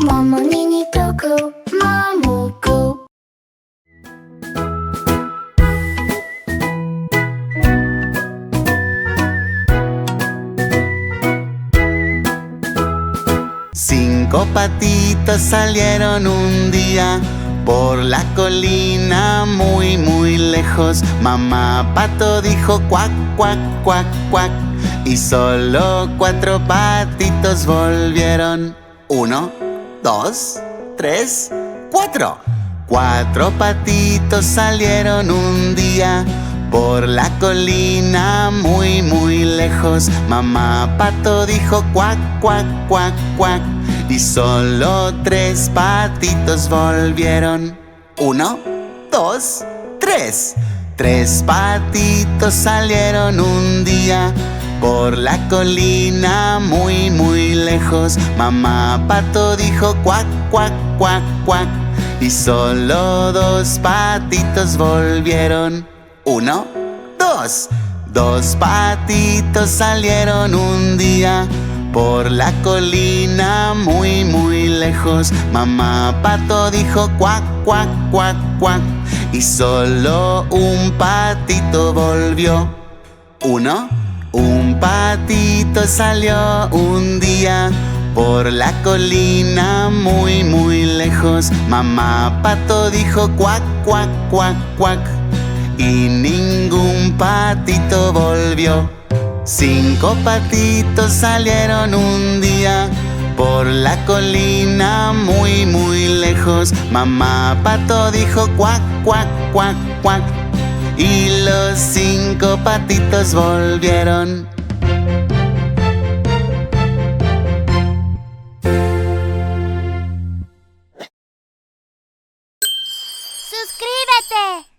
Momo Nini Cuckoo, Momuku. Cinco patitos salieron un día por la colina muy muy lejos. Mamá pato dijo cuac, cuac, cuac, cuac, y solo cuatro patitos volvieron. 1, 2, 3, 4. Cuatro patitos salieron un día por la colina muy muy lejos. Mamá pato dijo cuac, cuac, cuac, cuac, y solo tres patitos volvieron. 1, 2, 3. Tres patitos salieron un día por la colina muy muy lejos. Mamá pato dijo cuac, cuac, cuac, cuac, y solo dos patitos volvieron. 1, 2. Dos patitos salieron un día por la colina muy muy lejos. Mamá pato dijo cuac, cuac, cuac, cuac, y solo un patito volvió. Un patito salió un día por la colina muy muy lejos. Mamá pato dijo cuac, cuac, cuac, cuac, y ningún patito volvió. Cinco patitos salieron un día por la colina muy muy lejos. Mamá pato dijo cuac, cuac, cuac, cuac, y los cinco patitos volvieron. ¡Suscríbete!